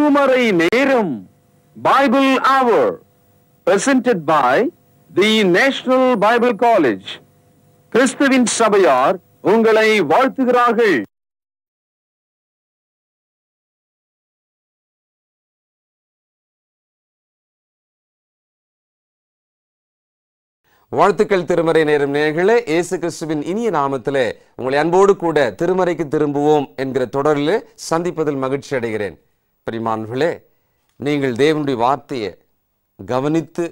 திருமறை நேரம் Bible Hour presented by the National Bible College. கிறிஸ்துவின் சபையார் உங்களை வாழ்த்துகிறார்கள். வாழ்த்துக்கள் திருமறை நேரம் நேயர்களே, இயேசு கிறிஸ்துவின் இனிய நாமத்திலே உங்களை அன்போடு கூட திருமறைக்கு திரும்புவோம் என்கிற தொடரில் சந்திப்பதில் மகிழ்ச்சி அடைகிறேன். பிரியமானவர்களே, நீங்கள் தேவனுடைய வார்த்தையை கவனித்து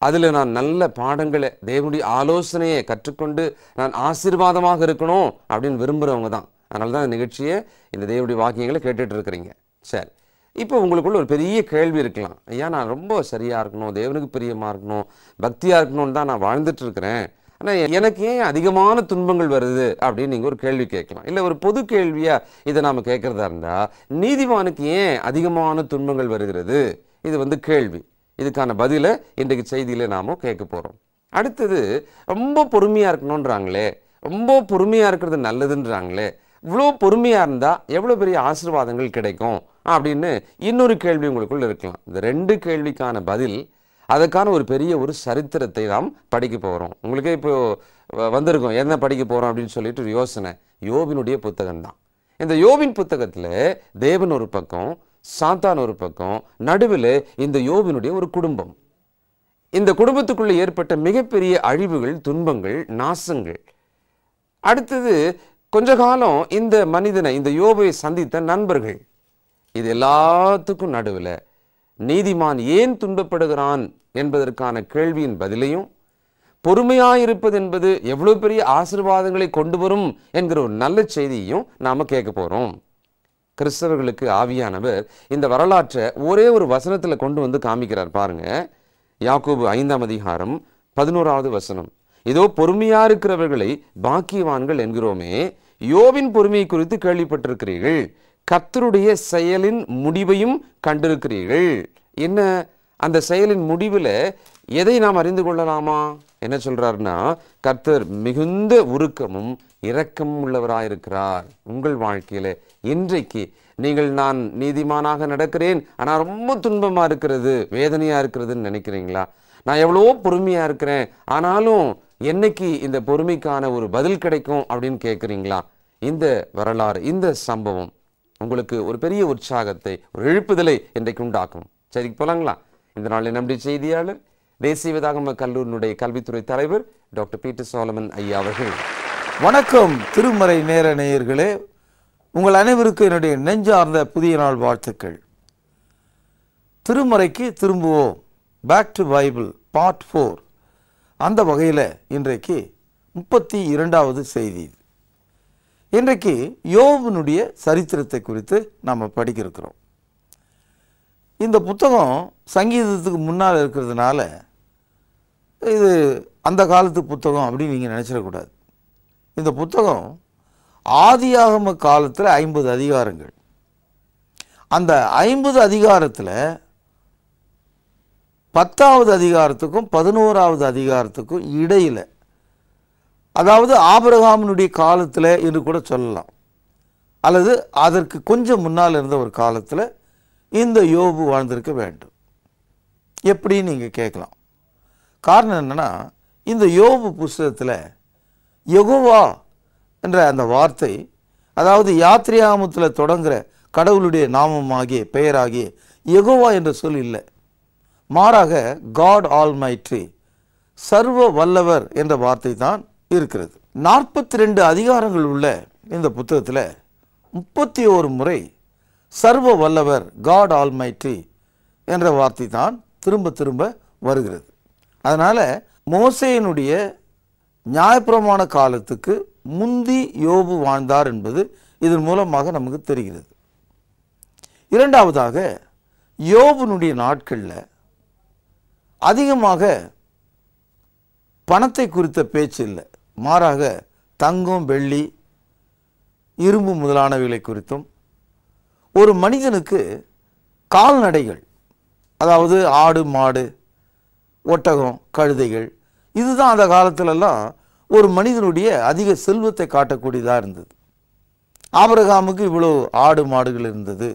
அதில் நான் நல்ல பாடங்களை தேவனுடைய ஆலோசனையை கற்றுக்கொண்டு நான் ஆசீர்வாதமாக இருக்கணும் அப்படின்னு விரும்புகிறவங்க தான். அதனால தான் இந்த நிகழ்ச்சியை இந்த தேவனுடைய வாக்கியங்களை கேட்டுட்டு இருக்கிறீங்க. சரி, இப்போ உங்களுக்குள்ள ஒரு பெரிய கேள்வி இருக்கலாம். ஐயா, நான் ரொம்ப சரியாக இருக்கணும், தேவனுக்கு பிரியமாக இருக்கணும், பக்தியாக இருக்கணும்னு தான் நான் வாழ்ந்துட்டு இருக்கிறேன், ஆனால் எனக்கு ஏன் அதிகமான துன்பங்கள் வருது அப்படின்னு நீங்கள் ஒரு கேள்வி கேட்கலாம். இல்லை, ஒரு பொது கேள்வியாக இதை நாம் கேட்குறதா இருந்தால், நீதிமானுக்கு ஏன் அதிகமான துன்பங்கள் வருகிறது? இது கேள்வி. இதுக்கான பதிலை இன்றைக்கு செய்தியில் நாம் கேட்க போகிறோம். அடுத்தது, ரொம்ப பொறுமையாக இருக்கணுன்றாங்களே, ரொம்ப பொறுமையாக இருக்கிறது நல்லதுன்றாங்களே, இவ்வளோ பொறுமையாக இருந்தால் எவ்வளோ பெரிய ஆசீர்வாதங்கள் கிடைக்கும் அப்படின்னு இன்னொரு கேள்வி உங்களுக்குள்ள இருக்கலாம். இந்த ரெண்டு கேள்விக்கான பதில், அதுக்கான ஒரு பெரிய ஒரு சரித்திரத்தை நாம் படிக்க போகிறோம். உங்களுக்கே இப்போ வந்திருக்கோம், என்ன படிக்க போகிறோம் அப்படின்னு சொல்லிட்டு ஒரு யோசனை. யோபினுடைய புத்தகம் தான். இந்த யோபின் புத்தகத்தில் தேவன் ஒரு பக்கம், சாத்தான் ஒரு பக்கம், நடுவில் இந்த யோபினுடைய ஒரு குடும்பம். இந்த குடும்பத்துக்குள்ளே ஏற்பட்ட மிகப்பெரிய அழிவுகள், துன்பங்கள், நாசங்கள். அடுத்தது கொஞ்ச காலம் இந்த மனிதனை, இந்த யோபை சந்தித்த நண்பர்கள். இது எல்லாத்துக்கும் நடுவில் நீதிமான் ஏன் துன்பப்படுகிறான் என்பதற்கான கேள்வியின் பதிலையும், பொறுமையாயிருப்பது என்பது எவ்வளவு பெரிய ஆசீர்வாதங்களை கொண்டு வரும் என்கிற ஒரு நல்ல செய்தியையும் நாம கேட்க போறோம். கிறிஸ்தவர்களுக்கு ஆவியானவர் இந்த வரலாற்றை ஒரே ஒரு வசனத்தில் கொண்டு வந்து காமிக்கிறார். பாருங்க, யாக்கோபு 5ஆம் அதிகாரம் 11வது வசனம். இதோ பொறுமையா இருக்கிறவர்களை பாக்கியவான்கள் என்கிறோமே, யோபின் பொறுமையை குறித்து கேள்விப்பட்டிருக்கிறீர்கள், கர்த்தருடைய செயலின் முடிவையும் கண்டிருக்கிறீர்கள். என்ன அந்த செயலின் முடிவில் எதை நாம் அறிந்து கொள்ளலாமா? என்ன சொல்றாருன்னா, கர்த்தர் மிகுந்த உருக்கமும் இரக்கமும் உள்ளவராயிருக்கிறார். உங்கள் வாழ்க்கையில இன்றைக்கு நீங்கள், நான் நீதிமானாக நடக்கிறேன் ஆனால் ரொம்ப துன்பமா இருக்கிறது, வேதனையா இருக்கிறதுன்னு நினைக்கிறீங்களா? நான் எவ்வளவோ பொறுமையா இருக்கிறேன் ஆனாலும் என்னைக்கு இந்த பொறுமைக்கான ஒரு பதில் கிடைக்கும் அப்படின்னு கேட்குறீங்களா? இந்த வரலாறு, இந்த சம்பவம் உங்களுக்கு ஒரு பெரிய உற்சாகத்தை, ஒரு எழுப்புதலை இன்றைக்கு உண்டாக்கும். சரி, போலாங்களா? இந்த நாளில் நம்முடைய செய்தியாளர், தேசிய வேதாகம கல்லூரியினுடைய கல்வித்துறை தலைவர் டாக்டர் பீட்டர் சாலமன் ஐயா அவர்கள். வணக்கம் திருமறை நேர நேயர்களே, உங்கள் அனைவருக்கும் என்னுடைய நெஞ்சார்ந்த புதிய நாள் வாழ்த்துக்கள். திருமறைக்கு திரும்புவோம், பேக் டு பைபிள் பார்ட் 4. அந்த வகையில் இன்றைக்கு 32வது செய்தி. இன்றைக்கு யோபனுடைய சரித்திரத்தை குறித்து நாம் படிக்க இருக்கிறோம். இந்த புத்தகம் சங்கீதத்துக்கு முன்னால் இருக்கிறதுனால இது அந்த காலத்து புத்தகம் அப்படின்னு நீங்கள் நினச்சிடக்கூடாது. இந்த புத்தகம் ஆதியாகம காலத்தில் 50 அதிகாரங்கள். அந்த 50 அதிகாரத்தில் 10வது அதிகாரத்துக்கும் 11வது அதிகாரத்துக்கும் இடையில், அதாவது ஆபிரகாமினுடைய காலத்தில் என்று கூட சொல்லலாம், அல்லது அதற்கு கொஞ்சம் முன்னால் இருந்த ஒரு காலத்தில் இந்த யோபு வாழ்ந்திருக்க வேண்டும். எப்படின்னு நீங்கள் கேட்கலாம். காரணம் என்னென்னா, இந்த யோபு புஸ்தகத்தில் யெகோவா என்ற அந்த வார்த்தை, அதாவது யாத்ரியாகமத்தில் தொடங்குகிற கடவுளுடைய நாமமாகிய பெயராகிய யெகோவா என்ற சொல் இல்லை. மாறாக காட் ஆல்மைட்டி, சர்வ வல்லவர் என்ற வார்த்தை தான் இருக்கிறது. 42 அதிகாரங்கள் உள்ள இந்த புத்தகத்தில் 31 முறை சர்வ வல்லவர், காட் ஆல்மைட்டி என்ற வார்த்தை தான் திரும்ப திரும்ப வருகிறது. அதனால் மோசேயினுடைய நியாயப்பிரமாண காலத்துக்கு முந்தி யோபு வாழ்ந்தார் என்பது இதன் மூலமாக நமக்கு தெரிகிறது. இரண்டாவதாக, யோபுனுடைய நாட்களில் அதிகமாக பணத்தை குறித்த பேச்சு இல்லை. மாறாக தங்கம், வெள்ளி, இரும்பு முதலானவைகளை குறித்தும், ஒரு மனிதனுக்கு கால்நடைகள், அதாவது ஆடு, மாடு, ஒட்டகம், கழுதைகள், இதுதான் அந்த காலத்திலெல்லாம் ஒரு மனிதனுடைய அதிக செல்வத்தை காட்டக்கூடியதாக இருந்தது. ஆபிரகாமுக்கு இவ்வளோ ஆடு மாடுகள் இருந்தது,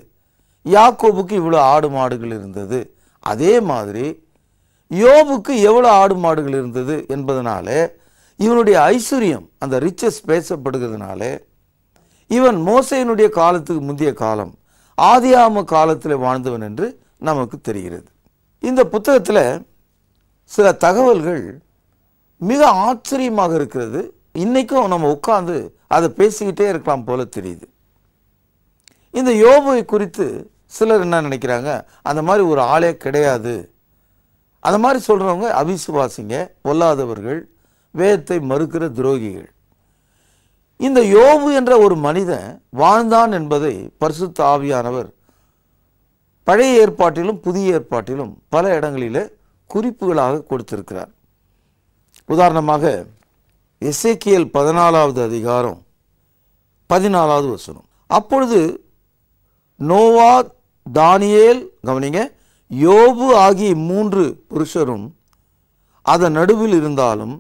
யாக்கோபுக்கு இவ்வளோ ஆடு மாடுகள் இருந்தது. அதே மாதிரி யோபுக்கு எவ்வளோ ஆடு மாடுகள் இருந்தது என்பதனால இவனுடைய ஐஸ்வர்யம், அந்த ரிச்சஸ் பேசப்படுகிறதுனால இவன் மோசேயினுடைய காலத்துக்கு முந்தைய காலம், ஆதியாம காலத்தில் வாழ்ந்தவன் என்று நமக்கு தெரிகிறது. இந்த புத்தகத்தில் சில தகவல்கள் மிக ஆச்சரியமாக இருக்கிறது. இன்னைக்கும் நம்ம உட்கார்ந்து அதை பேசிக்கிட்டே இருக்கலாம் போல தெரியுது. இந்த யோபுவை குறித்து சிலர் என்ன நினைக்கிறாங்க, அந்த மாதிரி ஒரு ஆளே கிடையாது, அந்த மாதிரி சொல்றவங்க அவிசுவாசிங்க, பொல்லாதவர்கள், வேதத்தை மறுக்கிற துரோகிகள். இந்த யோபு என்ற ஒரு மனிதன் வாழ்ந்தான் என்பதை பரிசுத்த ஆவியானவர் பழைய ஏற்பாட்டிலும் புதிய ஏற்பாட்டிலும் பல இடங்களிலே குறிப்புகளாக கொடுத்திருக்கிறார். உதாரணமாக எசேக்கியேல் 14வது அதிகாரம் 14வது வசனம். அப்பொழுது நோவா, தானியேல், கவனிங்க, யோபு ஆகிய 3 புருஷரும் அதன் நடுவில் இருந்தாலும்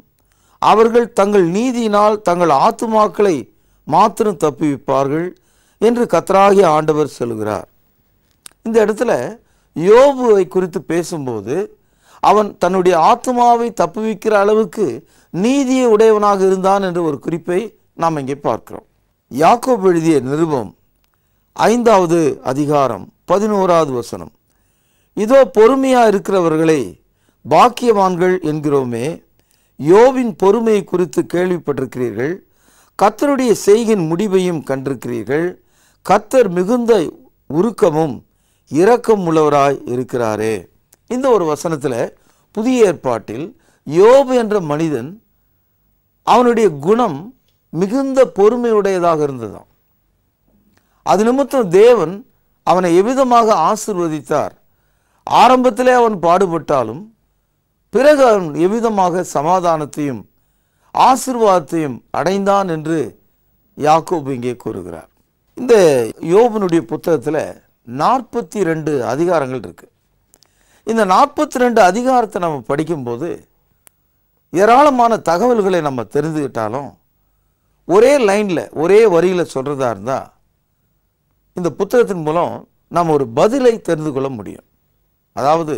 அவர்கள் தங்கள் நீதியினால் தங்கள் ஆத்துமாக்களை மாத்திரம் தப்புவிப்பார்கள் என்று கர்த்தராகிய ஆண்டவர் சொல்கிறார். இந்த இடத்துல யோபுவை குறித்து பேசும்போது அவன் தன்னுடைய ஆத்துமாவை தப்புவிக்கிற அளவுக்கு நீதியை உடையவனாக இருந்தான் என்ற ஒரு குறிப்பை நாம் இங்கே பார்க்கிறோம். யாக்கோபு எழுதிய நிருபம் 5வது அதிகாரம் 11வது வசனம். இதோ பொறுமையா இருக்கிறவர்களை பாக்கியவான்கள் என்கிறோமே, யோபின் பொறுமையை குறித்து கேள்விப்பட்டிருக்கிறீர்கள், கர்த்தருடைய செய்கின் முடிவையும் கண்டிருக்கிறீர்கள். கர்த்தர் மிகுந்த உருக்கமும் இரக்கம் உள்ளவராய் இருக்கிறாரே. இந்த ஒரு வசனத்தில் புதிய ஏற்பாட்டில் யோபு என்ற மனிதன், அவனுடைய குணம் மிகுந்த பொறுமையுடையதாக இருந்ததாம். அது நிமித்தம் தேவன் அவனை எவ்விதமாக ஆசீர்வதித்தார். ஆரம்பத்திலே அவன் பாடுபட்டாலும் பிறகு அவன் எவ்விதமாக சமாதானத்தையும் ஆசீர்வாதத்தையும் அடைந்தான் என்று யாக்கோபு இங்கே கூறுகிறார். இந்த யோபுனுடைய புத்தகத்தில் 42 அதிகாரங்கள் இருக்கு. இந்த 42 அதிகாரத்தை நம்ம படிக்கும்போது ஏராளமான தகவல்களை நம்ம தெரிஞ்சுக்கிட்டாலும் ஒரே லைனில் ஒரே வரியில் சொல்கிறதா இருந்தால் இந்த புத்தகத்தின் மூலம் நாம் ஒரு பதிலை தெரிந்து கொள்ள முடியும். அதாவது,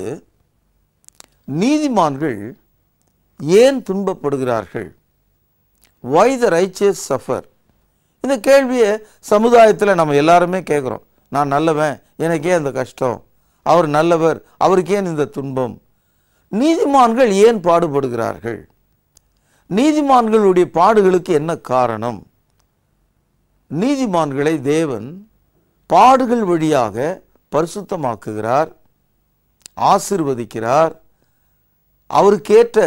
நீதிமான்கள் ஏன் துன்பப்படுகிறார்கள்? Why the righteous suffer? இந்த கேள்வியை சமுதாயத்தில் நம்ம எல்லாருமே கேட்குறோம். நான் நல்லவன், எனக்கே அந்த கஷ்டம், அவர் நல்லவர், அவருக்கே இந்த துன்பம். நீதிமான்கள் ஏன் பாடுபடுகிறார்கள்? நீதிமான்களுடைய பாடுகளுக்கு என்ன காரணம்? நீதிமான்களை தேவன் பாடுகள் வழியாக பரிசுத்தமாக்குகிறார், ஆசீர்வதிக்கிறார், அவருக்கேற்ற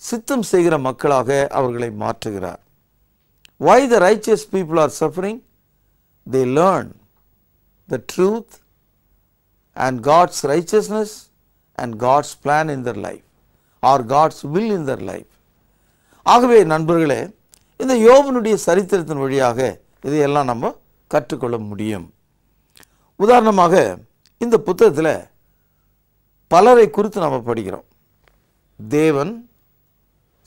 சித்தம் செய்கிற மக்களாக அவர்களை மாற்றுகிறார். Why the righteous people are suffering? They learn the truth and God's righteousness and God's plan in their life or God's will in their life. ஆகவே நண்பர்களே, இந்த யோபனுடைய சரித்திரத்தின் வழியாக இதையெல்லாம் நம்ம கற்றுக்கொள்ள முடியும். உதாரணமாக இந்த புத்தகத்தில் பலரை குறித்து நம்ம படிக்கிறோம். தேவன்,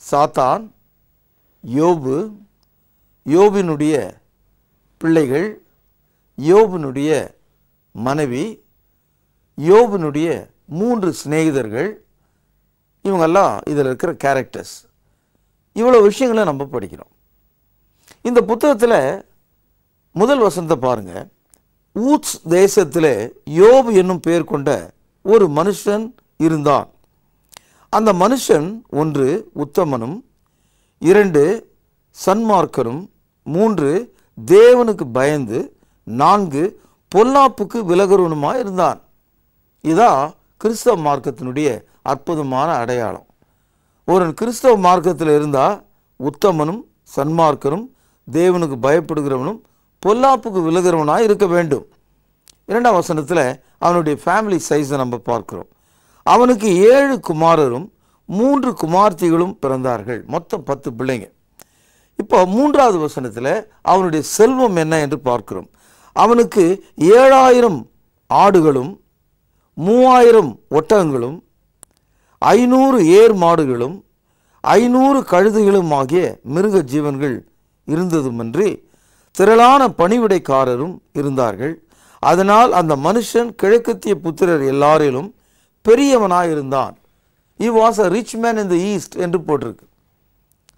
சாத்தான், யோபு, யோபினுடைய பிள்ளைகள், யோபினுடைய மனைவி, யோபினுடைய 3 சிநேகிதர்கள், இவங்கெல்லாம் இதில் இருக்கிற கேரக்டர்ஸ். இவ்வளோ விஷயங்களை நம்ம படிக்கிறோம். இந்த புத்தகத்தில் முதல் வசனத்தை பாருங்க. ஊத்ஸ் தேசத்தில் யோபு என்னும் பெயர் கொண்ட ஒரு மனுஷன் இருந்தான். அந்த மனுஷன் 1 உத்தமனும், 2 சன்மார்க்கரும், 3 தேவனுக்கு பயந்து, 4 பொல்லாப்புக்கு விலகுறவனுமாய் இருந்தான். இதான் கிறிஸ்தவ மார்க்கத்தினுடைய அற்புதமான அடையாளம். ஒரு கிறிஸ்தவ மார்க்கத்தில் இருந்தால் உத்தமனும் சன்மார்க்கரும் தேவனுக்கு பயப்படுகிறவனும் பொல்லாப்புக்கு விலகுறவனாக இருக்க வேண்டும். 2ஆம் வசனத்தில் அவனுடைய ஃபேமிலி சைஸை நம்ம பார்க்கிறோம். அவனுக்கு 7 குமாரரும் 3 குமார்த்திகளும் பிறந்தார்கள். மொத்தம் 10 பிள்ளைங்க. இப்போ 3வது வசனத்தில் அவனுடைய செல்வம் என்ன என்று பார்க்கிறோம். அவனுக்கு 7000 ஆடுகளும் 3000 ஒட்டகங்களும் 500 ஏர் மாடுகளும் 500 கழுதைகளும் ஆகிய மிருக ஜீவன்கள் இருந்ததுமன்றி திரளான பணிவிடைக்காரரும் இருந்தார்கள். அதனால் அந்த மனுஷன் கிழக்கத்திய புத்திரர் எல்லாரிலும் பெரியவனாயிருந்தான். he was a rich man in the east என்று போட்டிருக்கு.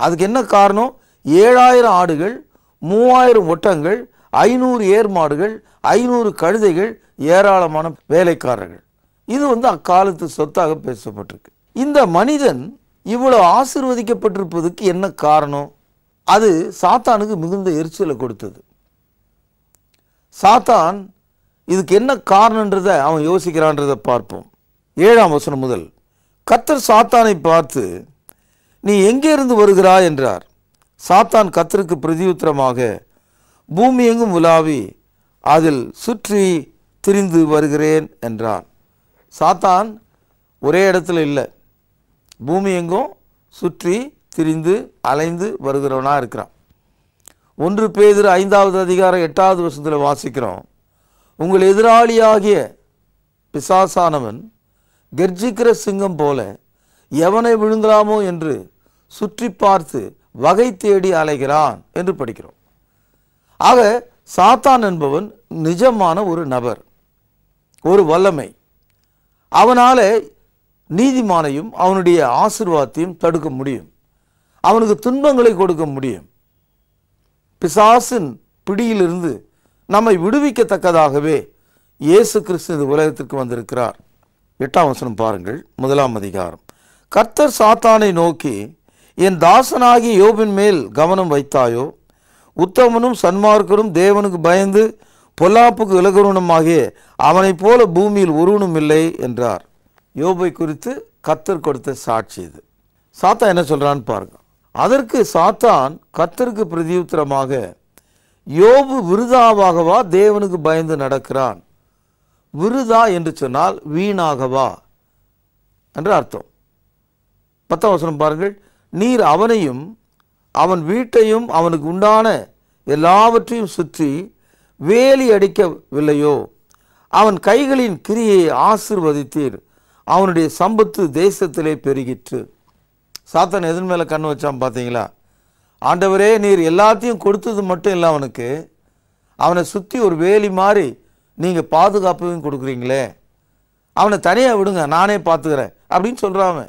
அதுக்கு என்ன காரணம்? 7000 ஆடுகள், 3000 ஒட்டங்கள், 500 ஏர் மாடுகள், 500 கழுதைகள், ஏராளமான வேலைக்காரர்கள். இது அக்காலத்து சொத்தாக பேசப்பட்டிருக்கு. இந்த மனிதன் இவ்வளவு ஆசீர்வதிக்கப்பட்டிருப்பதற்கு என்ன காரணம்? அது சாத்தானுக்கு மிகுந்த எரிச்சலை கொடுத்தது. சாத்தான் இதுக்கு என்ன காரணம்ன்றதை அவன் யோசிக்கிறான்றதை பார்ப்போம். 7ஆம் வசனம் முதல். கர்த்தர் சாத்தானை பார்த்து, நீ எங்கே இருந்து வருகிறாய் என்றார். சாத்தான் கர்த்தருக்கு பிரதியுத்தரமாக, பூமி எங்கும் உலாவி அதில் சுற்றி திரிந்து வருகிறேன் என்றான். சாத்தான் ஒரே இடத்துல இல்லை, பூமி எங்கும் சுற்றி திரிந்து அலைந்து வருகிறவனா இருக்கிறான். 1 பேதுரு 5வது அதிகாரம் 8வது வசனத்தில் வாசிக்கிறோம், உங்கள் எதிராளியாகிய பிசாசானவன் கர்ஜிக்கிற சிங்கம் போல எவனை விழுங்கலாமோ என்று சுற்றி பார்த்து வகை தேடி அலைகிறான் என்று படிக்கிறோம். ஆக சாத்தான் என்பவன் நிஜமான ஒரு நபர், ஒரு வல்லமை. அவனால நீதிமானையும் அவனுடைய ஆசீர்வாதத்தையும் தடுக்க முடியும், அவனுக்கு துன்பங்களை கொடுக்க முடியும். பிசாசின் பிடியிலிருந்து நம்மை விடுவிக்கத்தக்கதாகவே இயேசு கிறிஸ்து இந்த உலகத்திற்கு வந்திருக்கிறார். 8ஆம் வசனம் பாருங்கள், 1ஆம் அதிகாரம். கர்த்தர் சாத்தானை நோக்கி, என் தாசனாகிய யோபின் மேல் கவனம் வைத்தாயோ? உத்தமனும் சன்மார்க்கரும் தேவனுக்கு பயந்து பொல்லாப்புக்கு விலகுவனுமாகிய அவனைப் போல பூமியில் ஒருவனும் இல்லை என்றார். யோபை குறித்து கர்த்தர் கொடுத்த சாட்சி இது. சாத்தான் என்ன சொல்றான்னு பாருங்க. அதற்கு சாத்தான் கர்த்தருக்கு பிரதியுத்தரமாக, யோபு விருதாவாகவா தேவனுக்கு பயந்து நடக்கிறான்? விருதா என்று சொன்னால் வீணாகவா என்று அர்த்தம். 10ஆம் வசனம் பாருங்கள். நீர் அவனையும் அவன் வீட்டையும் அவனுக்கு உண்டான எல்லாவற்றையும் சுற்றி வேலி அடிக்கவில்லையோ? அவன் கைகளின் கிரியை ஆசீர்வதித்தீர், அவனுடைய சம்பத்து தேசத்திலே பெருகிற்று. சாத்தான் எதன் மேலே கண்ணு வச்சான் பார்த்தீங்களா? ஆண்டவரே, நீர் எல்லாத்தையும் கொடுத்தது மட்டும் இல்லை, அவனை சுற்றி ஒரு வேலி மாதிரி நீங்கள் பாதுகாப்பையும் கொடுக்குறீங்களே, அவனை தனியாக விடுங்க, நானே பார்த்துக்கிறேன் அப்படின்னு சொல்கிறான்.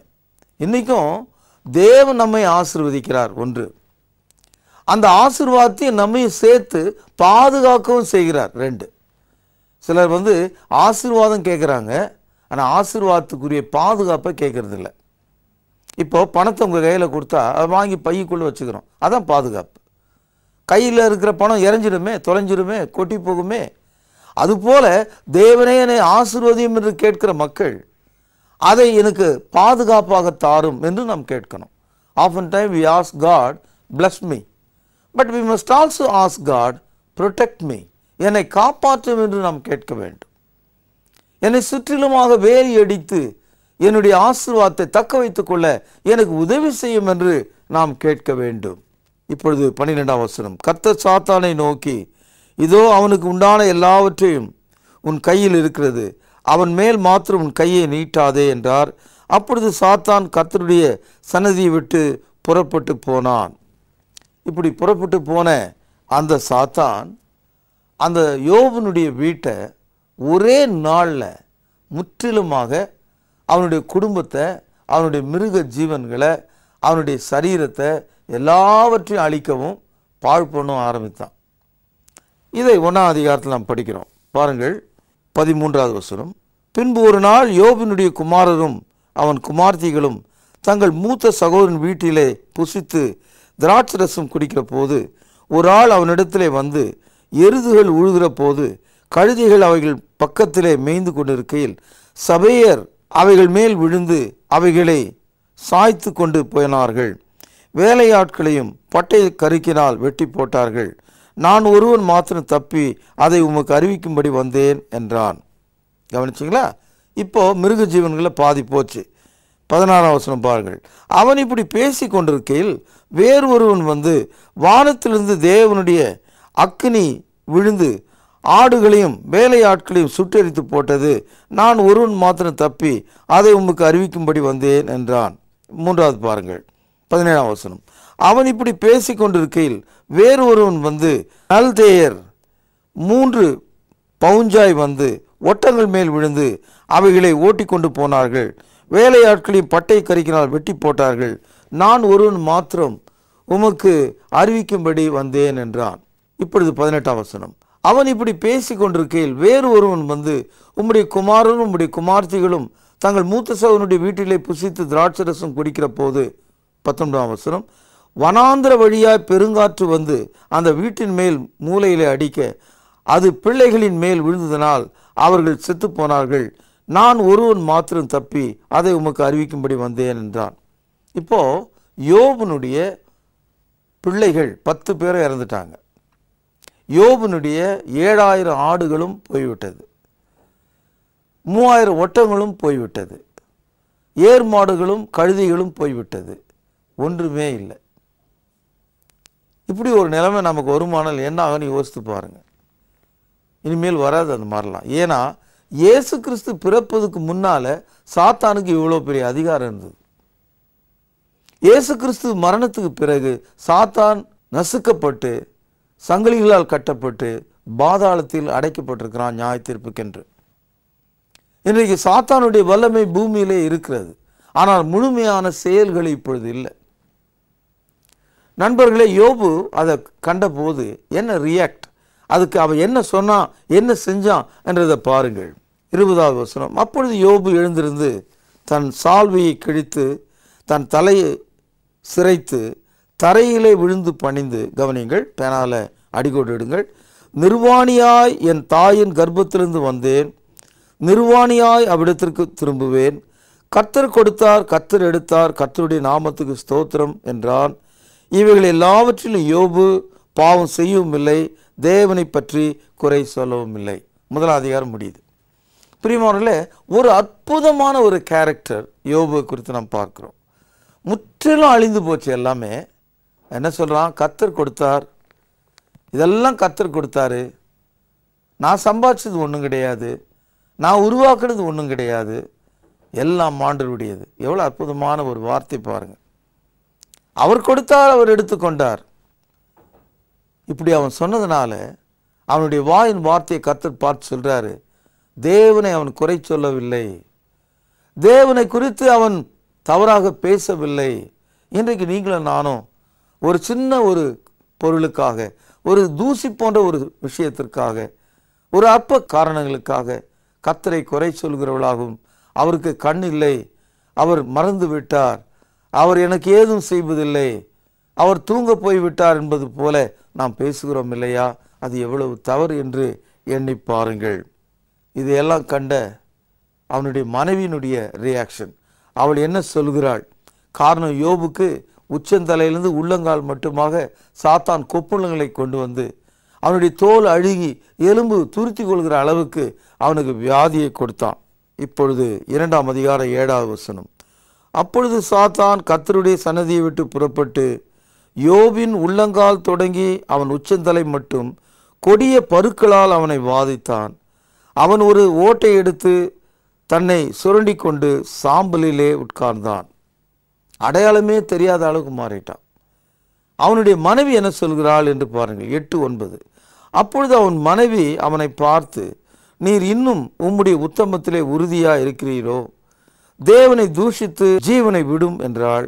இன்றைக்கும் தேவன் நம்மை ஆசீர்வதிக்கிறார். ஒன்று, அந்த ஆசீர்வாதத்தையும் நம்மையும் சேர்த்து பாதுகாக்கவும் செய்கிறார். 2, சிலர் ஆசீர்வாதம் கேட்குறாங்க, ஆனால் ஆசீர்வாதத்துக்குரிய பாதுகாப்பை கேட்கறதில்ல. இப்போ பணத்தை உங்கள் கையில் கொடுத்தா அதை வாங்கி பைக்குள்ளே வச்சுக்கிறோம், அதான் பாதுகாப்பு. கையில் இருக்கிற பணம் இறஞ்சிடுமே, தொலைஞ்சிடுமே, கொட்டி போகுமே. அதுபோல தேவனே என்னை ஆசீர்வதியும் என்று கேட்கிற மக்கள் அதை எனக்கு பாதுகாப்பாக தாரும் என்று நாம் கேட்கணும். Often time we ask God bless me, but we must also ask God protect me, என்னை காப்பாற்றும் என்று நாம் கேட்க வேண்டும். என்னை சுற்றிலுமாக வேலி அடித்து என்னுடைய ஆசீர்வாதத்தை தக்க வைத்துக் கொள்ள எனக்கு உதவி செய்யும் என்று நாம் கேட்க வேண்டும். இப்பொழுது 12ஆம் வசனம். கர்த்தர் சாத்தானை நோக்கி, இதோ அவனுக்கு உண்டான எல்லாவற்றையும் உன் கையில் இருக்கிறது, அவன் மேல் மாத்திரம் உன் கையை நீட்டாதே என்றார். அப்பொழுது சாத்தான் கர்த்தருடைய சன்னதியை விட்டு புறப்பட்டு போனான். இப்படி புறப்பட்டு போன அந்த சாத்தான் அந்த யோபனுடைய வீட்டை ஒரே நாளில் முற்றிலுமாக அவனுடைய குடும்பத்தை, அவனுடைய மிருக ஜீவன்களை, அவனுடைய சரீரத்தை எல்லாவற்றையும் அழிக்கவும் பாழ் பண்ணவும் ஆரம்பித்தான். இதை 1ஆம் அதிகாரத்தில் நாம் படிக்கிறோம். பாருங்கள், 13வது வசனம். பின்பு ஒரு நாள் யோபினுடைய குமாரரும் அவன் குமார்த்திகளும் தங்கள் மூத்த சகோதரன் வீட்டிலே புசித்து திராட்சரசம் குடிக்கிற போது ஒரு ஆள் அவனிடத்திலே வந்து, எருதுகள் உழுகிற போது கழுதைகள் அவைகள் பக்கத்திலே மேய்ந்து கொண்டிருக்கையில் சபையர் அவைகள் மேல் விழுந்து அவைகளை சாய்த்து கொண்டு போயினார்கள். வேலையாட்களையும் பட்டை கருக்கினால் வெட்டி போட்டார்கள். நான் ஒருவன் மாத்திரம் தப்பி அதை உமக்கு அறிவிக்கும்படி வந்தேன் என்றான். கவனிச்சிங்களா? இப்போ மிருக ஜீவன்களில் பாதி போச்சு. 16ஆம் வசனம் பாருங்கள். அவன் இப்படி பேசி கொண்டிருக்கையில் வேறு ஒருவன் வந்து, வானத்திலிருந்து தேவனுடைய அக்கினி விழுந்து ஆடுகளையும் வேலையாட்களையும் சுட்டெரித்து போட்டது, நான் ஒருவன் மாத்திரம் தப்பி அதை உமக்கு அறிவிக்கும்படி வந்தேன் என்றான். 3வது பாருங்கள், 17ஆம் வசனம். அவன் இப்படி பேசி கொண்டிருக்கையில் வேறு ஒருவன் வந்து, நல்தேயர் 3 பவுஞ்சாய் வந்து ஒட்டங்கள் மேல் விழுந்து அவைகளை ஓட்டி கொண்டு போனார்கள். வேலையாட்களையும் பட்டை கரிக்கினால் வெட்டி போட்டார்கள். நான் ஒருவன் மாத்திரம் உமக்கு அறிவிக்கும்படி வந்தேன் என்றான். இப்பொழுது 18ஆம் வசனம். அவன் இப்படி பேசி கொண்டிருக்கையில் வேறு ஒருவன் வந்து, உம்முடைய குமாரனும் உம்முடைய குமார்த்திகளும் தங்கள் மூத்த சகோதரனுடைய வீட்டிலே புசித்து திராட்சரசம் குடிக்கிற போது, 19ஆம் வசனம், வனாந்திர வழியாய் பெருங்காற்று வந்து அந்த வீட்டின் மேல் மூலையிலே அடிக்க அது பிள்ளைகளின் மேல் விழுந்ததனால் அவர்கள் செத்து போனார்கள். நான் ஒருவன் மாத்திரம் தப்பி அதை உமக்கு அறிவிக்கும்படி வந்தேன் என்றான். இப்போ யோபுனுடைய பிள்ளைகள் 10 பேரை இறந்துட்டாங்க. யோபுனுடைய 7000 ஆடுகளும் போய்விட்டது. 3000 ஒட்டங்களும் போய்விட்டது. ஏர் மாடுகளும் கழுதைகளும் போய்விட்டது. ஒன்றுமே இல்லை. இப்படி ஒரு நிலைமை நமக்கு வருமானால் என்ன ஆகும்னு யோசித்து பாருங்க. இனிமேல் வராது அந்த மாதிரிலாம். ஏன்னா இயேசு கிறிஸ்து பிறப்பதுக்கு முன்னால சாத்தானுக்கு இவ்வளோ பெரிய அதிகாரம் இருந்தது. இயேசு கிறிஸ்து மரணத்துக்கு பிறகு சாத்தான் நசுக்கப்பட்டு சங்கிலிகளால் கட்டப்பட்டு பாதாளத்தில் அடைக்கப்பட்டிருக்கிறான் நியாய தீர்ப்புக்கென்று. இன்றைக்கு சாத்தானுடைய வல்லமை பூமியிலே இருக்கிறது. ஆனால் முழுமையான செயல்கள் இப்பொழுது இல்லை. நண்பர்களே, யோபு அதை கண்டபோது என்ன ரியாக்ட், அதுக்கு அவன் என்ன சொன்னான், என்ன செஞ்சான் என்றதை பாருங்கள். 20ஆவது வசனம். அப்பொழுது யோபு எழுந்திருந்து தன் சால்வையை கிழித்து தன் தலையை சிரைத்து தரையிலே விழுந்து பணிந்து, கவனிங்கள், பேனால அடிக்கோடு இடுங்கள், நிர்வாணியாய் என் தாயின் கர்ப்பத்திலிருந்து வந்தேன், நிர்வாணியாய் அவ்விடத்திற்கு திரும்புவேன். கர்த்தர் கொடுத்தார், கர்த்தர் எடுத்தார், கர்த்தருடைய நாமத்துக்கு ஸ்தோத்திரம் என்றான். இவைகள் எல்லாவற்றிலும் யோபு பாவம் செய்யவும் இல்லை, தேவனை பற்றி குறை சொல்லவும் இல்லை. 1ஆம் அதிகாரம் முடியுது. பிரியமானவர்களே, ஒரு அற்புதமான ஒரு கேரக்டர் யோபு குறித்து நாம் பார்க்கிறோம். முற்றிலும் அழிந்து போச்சு எல்லாமே. என்ன சொல்றான்? கர்த்தர் கொடுத்தார், இதெல்லாம் கர்த்தர் கொடுத்தாரு, நான் சம்பாதிச்சது ஒன்றும் கிடையாது, நான் உருவாக்குனது ஒன்றும் கிடையாது, எல்லாம் ஆண்டவருடையது. எவ்வளோ அற்புதமான ஒரு வார்த்தை பாருங்க. அவர் கொடுத்தார், அவர் எடுத்துக்கொண்டார். இப்படி அவன் சொன்னதுனால அவனுடைய வாயின் வார்த்தையை கர்த்தர் பார்த்து சொல்றாரு, தேவனை அவன் குறை சொல்லவில்லை, தேவனை குறித்து அவன் தவறாக பேசவில்லை. இன்றைக்கு நீங்களும் நானும் ஒரு சின்ன ஒரு பொருளுக்காக, ஒரு தூசி போன்ற ஒரு விஷயத்திற்காக, ஒரு அற்ப காரணங்களுக்காக கர்த்தரை குறை சொல்கிறவர்களாகவும், அவருக்கு கண் இல்லை, அவர் மறந்து விட்டார், அவர் எனக்கு ஏதும் செய்வதில்லை, அவர் தூங்க போய்விட்டார் என்பது போல நாம் பேசுகிறோம் இல்லையா? அது எவ்வளவு தவறு என்று எண்ணி பாருங்கள். இதையெல்லாம் கண்ட அவனுடைய மனைவியினுடைய ரியாக்ஷன். அவள் என்ன சொல்கிறாள்? காரணம், யோபுக்கு உச்சந்தலையிலிருந்து உள்ளங்கால் மட்டுமாக சாத்தான் கொப்புளங்களை கொண்டு வந்து அவனுடைய தோல் அழுகி எலும்பு துருத்தி கொள்கிற அளவுக்கு அவனுக்கு வியாதியை கொடுத்தான். இப்பொழுது 2ஆம் அதிகாரம் 7வது வசனம். அப்பொழுது சாத்தான் கர்த்தருடைய சன்னதியை விட்டு புறப்பட்டு யோபின் உள்ளங்கால் தொடங்கி அவன் உச்சந்தலை மட்டும் கொடிய பருக்களால் அவனை வாதித்தான். அவன் ஒரு ஓட்டை எடுத்து தன்னை சுரண்டி கொண்டு சாம்பலிலே உட்கார்ந்தான். அடையாளமே தெரியாத அளவுக்கு மாறிட்டான். அவனுடைய மனைவி என்ன சொல்கிறாள் என்று பாருங்கள். 8:9. அப்பொழுது அவன் மனைவி அவனை பார்த்து, நீர் இன்னும் உம்முடைய உத்தமத்திலே உறுதியா இருக்கிறீரோ? தேவனை தூஷித்து ஜீவனை விடும் என்றாள்.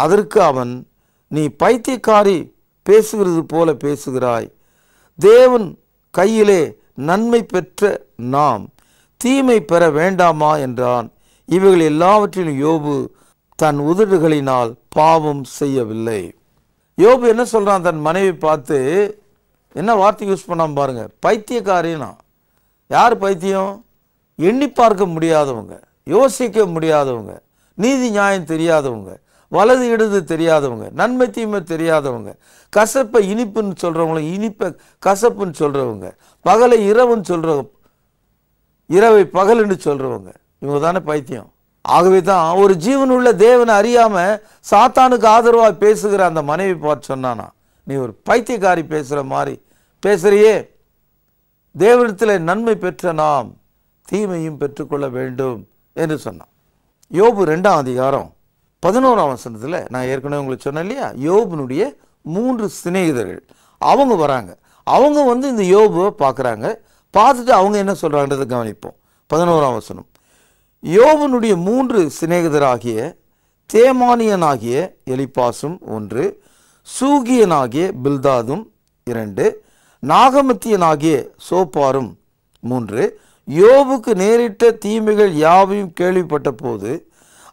அதற்கு அவன், நீ பைத்தியக்காரி, பேசுகிறது போல பேசுகிறாய். தேவன் கையிலே நன்மை பெற்ற நாம் தீமை பெற வேண்டாமா என்றான். இவைகள் எல்லாவற்றிலும் யோபு தன் உதடுகளினால் பாவம் செய்யவில்லை. யோபு என்ன சொல்றான்? தன் மனைவி பார்த்து என்ன வார்த்தை யூஸ் பண்ணாம பாருங்க, பைத்தியக்காரினா. யார் பைத்தியம்? எண்ணி பார்க்க முடியாதவங்க, யோசிக்க முடியாதவங்க, நீதி நியாயம் தெரியாதவங்க, வலது இடது தெரியாதவங்க, நன்மை தீமை தெரியாதவங்க, கசப்பை இனிப்புன்னு சொல்றவங்க, இனிப்பை கசப்புன்னு சொல்றவங்க, பகலை இரவுன்னு சொல்றவங்க, இரவை பகலுன்னு சொல்றவங்க, இவங்க தானே பைத்தியம். ஆகவே தான் ஒரு ஜீவனுள்ள தேவனை அறியாம சாத்தானுக்கு ஆதரவாக பேசுகிற அந்த மனைவி பார்த்து சொன்னானா, நீ ஒரு பைத்தியக்காரி பேசுற மாதிரி பேசுறியே, தேவனிடத்தில் நன்மை பெற்ற நாம் தீமையும் பெற்றுக்கொள்ள வேண்டும் என்று சொன்னான். யோபு 2ஆம் அதிகாரம் 11ஆம் வசனத்தில் நான் ஏற்கனவே உங்களுக்கு சொன்னேன் இல்லையா, யோபுனுடைய 3 சிநேகிதர்கள் அவங்க வராங்க. அவங்க வந்து இந்த யோபுவை பார்க்குறாங்க. பார்த்துட்டு அவங்க என்ன சொல்கிறாங்கன்றதை கவனிப்போம். 11ஆம் வசனம். யோபனுடைய 3 சிநேகிதராகிய தேமானியனாகிய எலிப்பாசும் 1, சூகியனாகிய பில்தாதும் 2, நாகமத்தியனாகிய சோப்பாரும் 3 யோபுக்கு நேரிட்ட தீமைகள் யாவையும் கேள்விப்பட்ட போது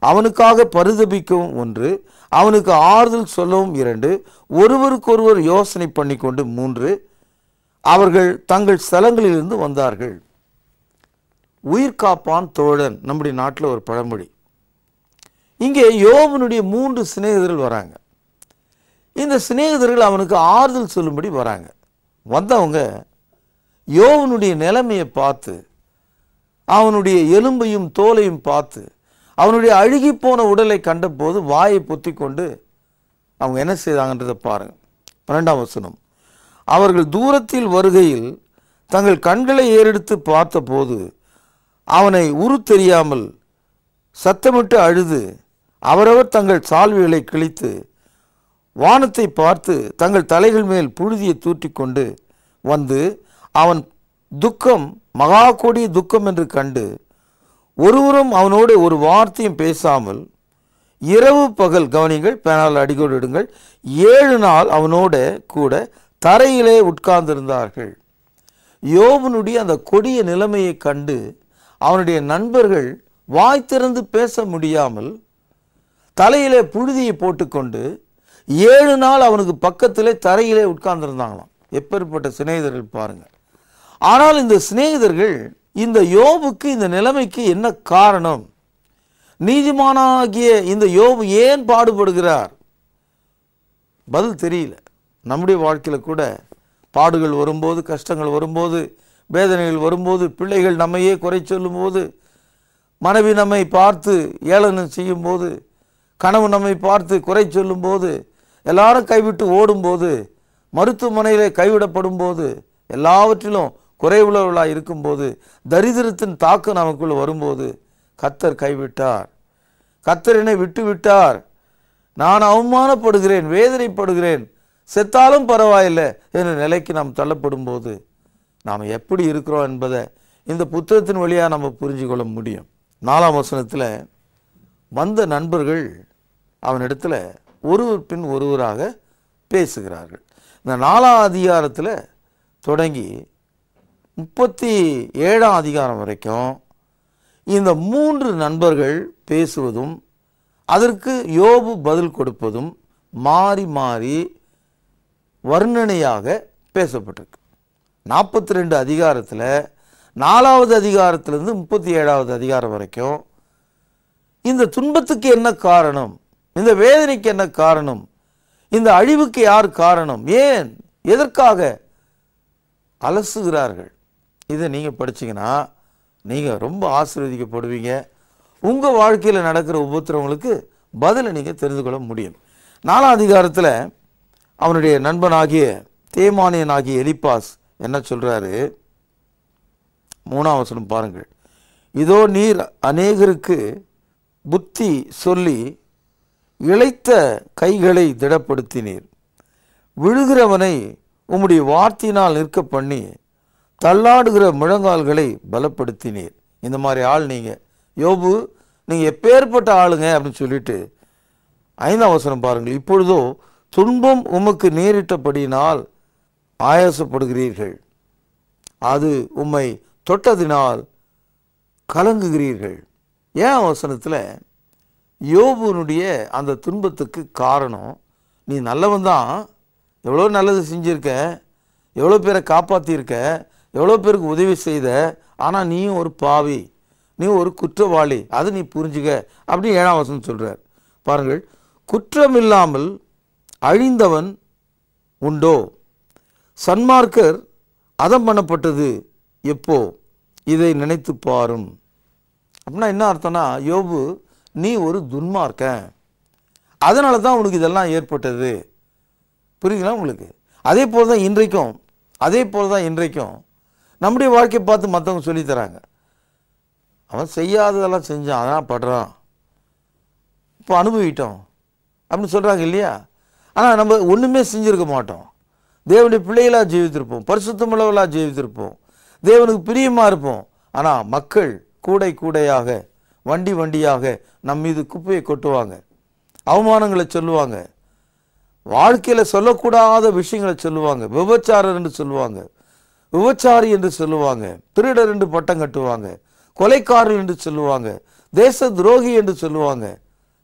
அவனுக்காக பரிதபிக்கவும் 1, அவனுக்கு ஆறுதல் சொல்லவும் 2, ஒருவருக்கொருவர் யோசனை பண்ணி கொண்டு 3 அவர்கள் தங்கள் ஸ்தலங்களிலிருந்து வந்தார்கள். உயிர் காப்பான் தோழன் நம்முடைய நாட்டில் ஒரு பழமொழி. இங்கே யோபனுடைய 3 சிநேகிதர்கள் வராங்க. இந்த சிநேகிதர்கள் அவனுக்கு ஆறுதல் சொல்லும்படி வராங்க. வந்தவங்க யோபனுடைய நிலைமையை பார்த்து, அவனுடைய எலும்பையும் தோலையும் பார்த்து, அவனுடைய அழுகி போன உடலை கண்டபோது வாயை பொத்தி கொண்டு அவங்க என்ன செய்தாங்கன்றதை பாருங்க. 12ஆம் வசனம். அவர்கள் தூரத்தில் வருகையில் தங்கள் கண்களை ஏறெடுத்து பார்த்தபோது அவனை உரு தெரியாமல் சத்தமிட்டு அழுது அவரவர் தங்கள் சால்வைகளை கிழித்து வானத்தை பார்த்து தங்கள் தலைகள் மேல் புழுதியை தூற்றிக்கொண்டு வந்து அவன் துக்கம் மகா கொடிய துக்கம் என்று கண்டு ஒருவரும் அவனோடு ஒரு வார்த்தையும் பேசாமல் இரவு பகல், கவனிங்கள், பேனால் அடிக்கோடு இடுங்கள், 7 நாள் அவனோட கூட தரையிலே உட்கார்ந்திருந்தார்கள். யோபனுடைய அந்த கொடிய நிலைமையை கண்டு அவனுடைய நண்பர்கள் வாய் திறந்து பேச முடியாமல் தலையிலே புழுதியை போட்டுக்கொண்டு 7 நாள் அவனுக்கு பக்கத்திலே தரையிலே உட்கார்ந்திருந்தாங்களாம். எப்பேற்பட்ட சிநேகிதர்கள் பாருங்க. ஆனால் இந்த சிநேகிதர்கள் இந்த யோபுக்கு இந்த நிலைமைக்கு என்ன காரணம், நீதிமானாகிய இந்த யோபு ஏன் பாடுபடுகிறார், பதில் தெரியல. நம்முடைய வாழ்க்கையில் கூட பாடுகள் வரும்போது, கஷ்டங்கள் வரும்போது, வேதனைகள் வரும்போது, பிள்ளைகள் நம்மையே குறை சொல்லும்போது, மனைவி நம்மை பார்த்து ஏளனம் செய்யும்போது, கனவு நம்மை பார்த்து குறை சொல்லும்போது, எல்லாரும் கைவிட்டு ஓடும்போது, மருத்துவமனையில் கைவிடப்படும் போது, எல்லாவற்றிலும் குறைவுள்ளவர்களாக இருக்கும்போது, தரித்திரத்தின் தாக்கம் நமக்குள்ள வரும்போது, கர்த்தர் கைவிட்டார், கர்த்தர் என்னை விட்டு விட்டார், நான் அவமானப்படுகிறேன், வேதனைப்படுகிறேன், செத்தாலும் பரவாயில்லை என்ற நிலைக்கு நாம் தள்ளப்படும் போது நாம் எப்படி இருக்கிறோம் என்பதை இந்த புத்தகத்தின் வழியாக நம்ம புரிஞ்சு கொள்ள முடியும். 4ஆம் வசனத்தில் வந்த நண்பர்கள் அவனிடத்தில் ஒருவர் பின் ஒருவராக பேசுகிறார்கள். இந்த 4ஆம் அதிகாரத்தில் தொடங்கி 37ஆம் அதிகாரம் வரைக்கும் இந்த 3 நண்பர்கள் பேசுவதும் அதற்கு யோபு பதில் கொடுப்பதும் மாறி மாறி வர்ணனையாக பேசப்பட்டிருக்கு. 42 அதிகாரத்தில் 4ஆவது அதிகாரத்திலிருந்து 37ஆவது அதிகாரம் வரைக்கும் இந்த துன்பத்துக்கு என்ன காரணம், இந்த வேதனைக்கு என்ன காரணம், இந்த அழிவுக்கு யார் காரணம், ஏன் எதற்காக அலசுகிறார்கள். இதை நீங்கள் படிச்சீங்கன்னா நீங்கள் ரொம்ப ஆசீர்வதிக்கப்படுவீங்க. உங்கள் வாழ்க்கையில் நடக்கிற உபத்திரவங்களுக்கு பதிலை நீங்கள் தெரிந்து கொள்ள முடியும். 4ஆம் அதிகாரத்தில் அவனுடைய நண்பனாகிய தேமானியனாகிய எலிப்பாஸ் என்ன சொல்கிறாரு, 3ஆம் வசனம் பாருங்கள். இதோ நீர் அநேகருக்கு புத்தி சொல்லி இளைத்த கைகளை திடப்படுத்தினீர், விழுகிறவனை உம்முடைய வார்த்தையினால் நிற்க பண்ணி தள்ளாடுகிற முழங்கால்களை பலப்படுத்தினீர். இந்த மாதிரி ஆள் நீங்கள் யோபு, நீங்கள் எப்பேற்பட்ட ஆளுங்க அப்படின்னு சொல்லிட்டு 5ஆம் வசனம் பாருங்கள். இப்பொழுதோ துன்பம் உமக்கு நேரிட்டபடியினால் ஆயாசப்படுகிறீர்கள், அது உம்மை தொட்டதினால் கலங்குகிறீர்கள். 7ஆம் வசனத்தில் யோபுனுடைய அந்த துன்பத்துக்கு காரணம், நீ நல்லவன் தான், எவ்வளோ நல்லது செஞ்சிருக்க, எவ்வளோ பேரை காப்பாற்றியிருக்க, எவ்வளோ பேருக்கு உதவி செய்த, ஆனால் நீயும் ஒரு பாவி, நீ ஒரு குற்றவாளி, அதை நீ புரிஞ்சுக்க அப்படின்னு 7ஆம் வசனம் சொல்கிறார். பாருங்கள், குற்றமில்லாமல் அழிந்தவன் உண்டோ, சன்மார்க்கர் அதம் பண்ணப்பட்டது எப்போ, இதை நினைத்து பாரும். அப்படின்னா என்ன அர்த்தம்னா, யோபு நீ ஒரு துன்மார்க்கன், அதனால தான் உனக்கு இதெல்லாம் ஏற்பட்டது. புரியுதுங்களா உங்களுக்கு? அதே போல் தான் இன்றைக்கும் நம்முடைய வாழ்க்கையை பார்த்து மற்றவங்க சொல்லித்தராங்க, அவன் செய்யாததெல்லாம் செஞ்சான், அதெல்லாம் படுறான், இப்போ அனுபவிட்டோம் அப்படின்னு சொல்கிறாங்க இல்லையா? ஆனால் நம்ம ஒன்றுமே செஞ்சுருக்க மாட்டோம், தேவனுடைய பிள்ளைகளாக ஜீவித்திருப்போம், பரிசுத்தமுள்ளவர்களாக ஜீவித்திருப்போம், தேவனுக்கு பிரியமாக இருப்போம். ஆனால் மக்கள் கூடை கூடையாக, வண்டி வண்டியாக நம் மீது குப்பையை கொட்டுவாங்க, அவமானங்களை சொல்லுவாங்க, வாழ்க்கையில் சொல்லக்கூடாத விஷயங்களை சொல்லுவாங்க, விபச்சாரர் என்று சொல்லுவாங்க, விபச்சாரி என்று சொல்லுவாங்க, திருடர் என்று பட்டம் கட்டுவாங்க, கொலைக்காரர் என்று சொல்லுவாங்க, தேச துரோகி என்று சொல்லுவாங்க.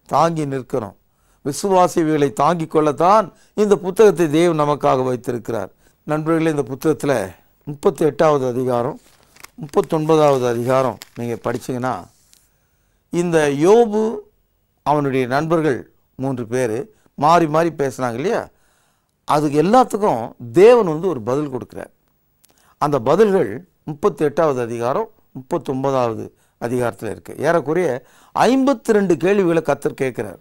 தாங்கி நிற்கிறோம். விசுவாசிகளை தாங்கி கொள்ளத்தான் இந்த புத்தகத்தை தேவன் நமக்காக வைத்திருக்கிறார். நண்பர்களே, இந்த புத்தகத்தில் 38வது அதிகாரம் 39வது அதிகாரம் நீங்கள் படிச்சீங்கன்னா, இந்த யோபு அவனுடைய நண்பர்கள் 3 பேர் மாறி மாறி பேசுனாங்க இல்லையா, அதுக்கு எல்லாத்துக்கும் தேவன் ஒரு பதில் கொடுக்குறார். அந்த பதில்கள் 38வது அதிகாரம் 39வது அதிகாரத்தில் இருக்கு. ஏறக்குறைய 52 கேள்விகளை கர்த்தர் கேட்கிறார்.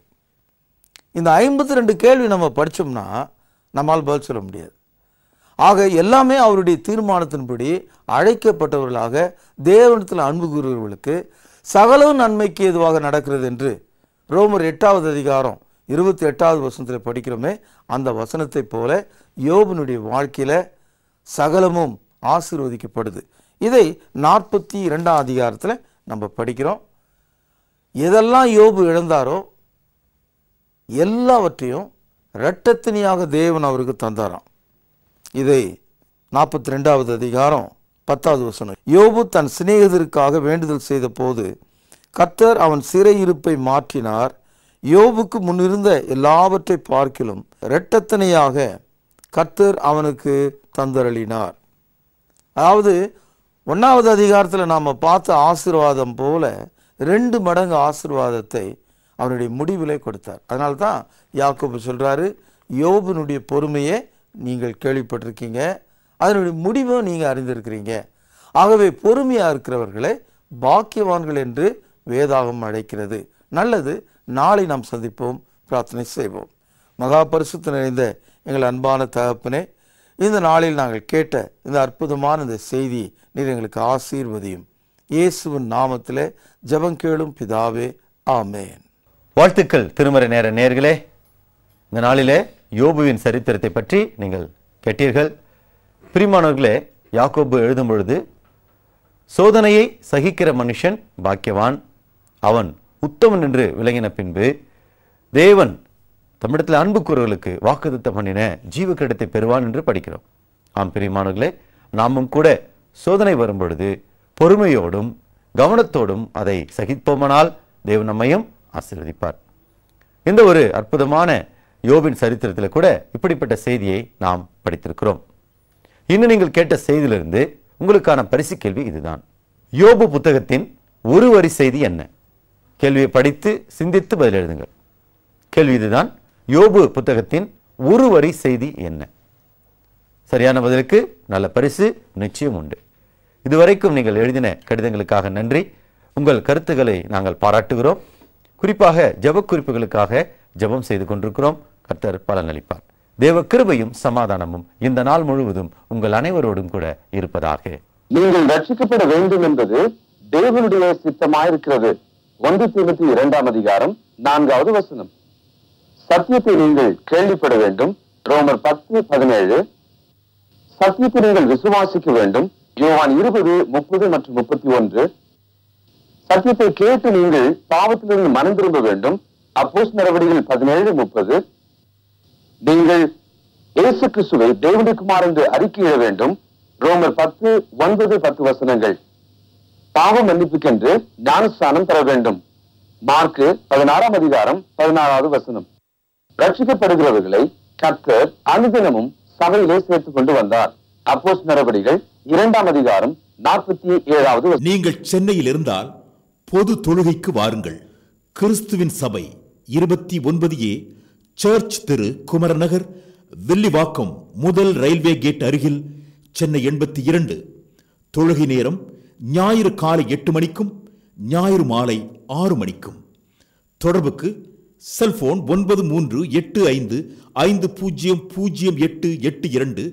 இந்த 52 கேள்வி நம்ம படித்தோம்னா நம்மால் பதில் சொல்ல முடியாது. ஆக எல்லாமே அவருடைய தீர்மானத்தின்படி அழைக்கப்பட்டவர்களாக தேவனிடத்தில் அன்பு கூறுவர்களுக்கு சகலவும் நன்மைக்கு ஏதுவாக நடக்கிறது என்று ரோமர் 8வது அதிகாரம் 28வது வசனத்தில் படிக்கிறோமே, அந்த வசனத்தை போல யோபனுடைய வாழ்க்கையில் சகலமும் ஆசீர்வதிக்கப்படுது. இதை 42ஆம் அதிகாரத்தில் நம்ம படிக்கிறோம். எதெல்லாம் யோபு இழந்தாரோ எல்லாவற்றையும் இரட்டத்தனியாக தேவன் அவருக்கு தந்தாராம். இதை 42வது அதிகாரம் 10வது வசனம். யோபு தன் சிநேகிதருக்காக வேண்டுதல் செய்த போது கர்த்தர் அவன் சிறையிருப்பை மாற்றினார். யோபுக்கு முன்னிருந்த எல்லாவற்றை பார்க்கிலும் இரட்டத்தனையாக கர்த்தர் அவனுக்கு தந்தருளினார். அதாவது 1வது அதிகாரத்தில் நாம் பார்த்த ஆசீர்வாதம் போல 2 மடங்கு ஆசீர்வாதத்தை அவனுடைய முடிவிலே கொடுத்தார். அதனால்தான் யாக்கோபு சொல்றாரு, யோபுனுடைய பொறுமையை நீங்கள் கேள்விப்பட்டிருக்கீங்க, அதனுடைய முடிவை நீங்கள் அறிந்திருக்கிறீங்க. ஆகவே பொறுமையாக இருக்கிறவர்களை பாக்கியவான்கள் என்று வேதாகம் அழைக்கிறது. நல்லது, நாளை நாம் சந்திப்போம், பிரார்த்தனை செய்வோம். மகா பரிசுத்த நிறைந்த எங்கள் அன்பான தகப்பனே, இந்த நாளில் நாங்கள் கேட்ட இந்த அற்புதமான இந்த செய்தி நீர் எங்களுக்கு ஆசீர்வதியும். இயேசுவின் நாமத்திலே ஜெபம் கேளும் பிதாவே, ஆமென். வாழ்த்துக்கள் திருமறை நேர நேயர்களே, இந்த நாளிலே யோபுவின் சரித்திரத்தை பற்றி நீங்கள் கேட்டீர்கள். பிரியமானவர்களே, யாக்கோபு எழுதும் பொழுது சோதனையை சகிக்கிற மனுஷன் பாக்கியவான், அவன் உத்தமன் என்று விளங்கின பின்பு தேவன் தம்மிடத்தில் அன்பு கூறுவர்களுக்கு வாக்குத்தத்தம் பண்ணின ஜீவ கிரீடத்தை பெறுவான் என்று படிக்கிறோம். ஆம் பிரியமானவர்களே, நாமும் கூட சோதனை வரும் பொழுது பொறுமையோடும் கவனத்தோடும் அதை சகிப்போமானால் தேவன் நம்மையும் ஆசீர்வதிப்பார். இந்த ஒரு அற்புதமான யோபின் சரித்திரத்தில் கூட இப்படிப்பட்ட செய்தியை நாம் படித்திருக்கிறோம். இன்னும் நீங்கள் கேட்ட செய்தியிலிருந்து உங்களுக்கான பரிசு கேள்வி இதுதான். யோபு புத்தகத்தின் ஒரு வரி செய்தி என்ன? கேள்வியை படித்து சிந்தித்து பதில் எழுதுங்கள். கேள்வி இதுதான், யோபு புத்தகத்தின் ஒரு வரி செய்தி என்ன? சரியான பதிலுக்கு நல்ல பரிசு நிச்சயம் உண்டு. இதுவரைக்கும் நீங்கள் எழுதின கடிதங்களுக்காக நன்றி. உங்கள் கருத்துக்களை நாங்கள் பாராட்டுகிறோம். குறிப்பாக ஜெப குறிப்புகளுக்காக ஜெபம் செய்து கொண்டிருக்கிறோம். கர்த்தர் பலனளிப்பார். தேவ கிருபையும் சமாதானமும் இந்த நாள் முழுவதும் உங்கள் அனைவரோடும் கூட இருப்பதாக. நீங்கள் ரட்சிக்கப்பட வேண்டும் என்பது தேவனுடைய சித்தமாயிருக்கிறது. 1 தீமோத்தேயு 2ஆம் அதிகாரம் 4வது வசனம். சத்தியத்தை நீங்கள் கேள்விப்பட வேண்டும். ரோமர் 10:17. சத்தியத்தை நீங்கள் விசுவாசிக்க வேண்டும். யோவான் 20:30 மற்றும் 31. சத்தியத்தை கேட்டு நீங்கள் பாவத்திலிருந்து மனம் திரும்ப வேண்டும். அப்போஸ்தலர் நடவடிக்கைகள் 17:30. நீங்கள் இயேசு கிறிஸ்துவை தேவனுடைய குமாரன் என்று அறிக்கையிட வேண்டும். ரோமர் 10:9-10 வசனங்கள். பாவ மன்னிப்புக்கென்று ஞானஸ்நானம் பெற வேண்டும். மார்க் 16ஆம் அதிகாரம் 16வது வசனம். ரட்சிக்கப்படுகிறவர்களை கர்த்தர் அனுதினமும் சபையிலே சேர்த்துக் கொண்டு வந்தார். அப்போஸ்தலர் நடவடிக்கைகள் 2ஆம் அதிகாரம் 47வது வசனம். நீங்கள் சென்னையில் இருந்தால் பொது தொழுகைக்கு வாருங்கள். கிறிஸ்துவின் சபை 29A சர்ச் தெரு, குமரநகர், வில்லிவாக்கம், முதல் ரயில்வே கேட் அருகில், சென்னை 82. தொழுகை நேரம் ஞாயிறு காலை 8 மணிக்கும் ஞாயிறு மாலை 6 மணிக்கும். தொடர்புக்கு செல்போன் 9385500882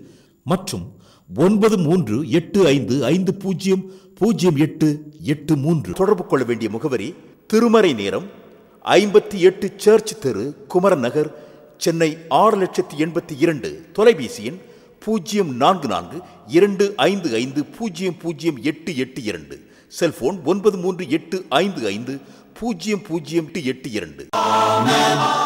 மற்றும் 9385500883. தொடர்பு கொள்ள வேண்டிய முகவரி: திருமறை நேரம், 58 சர்ச் தெரு, குமரநகர், சென்னை 6,82,000. தொலைபேசி எண் 0442550882. செல்போன் 9385500882.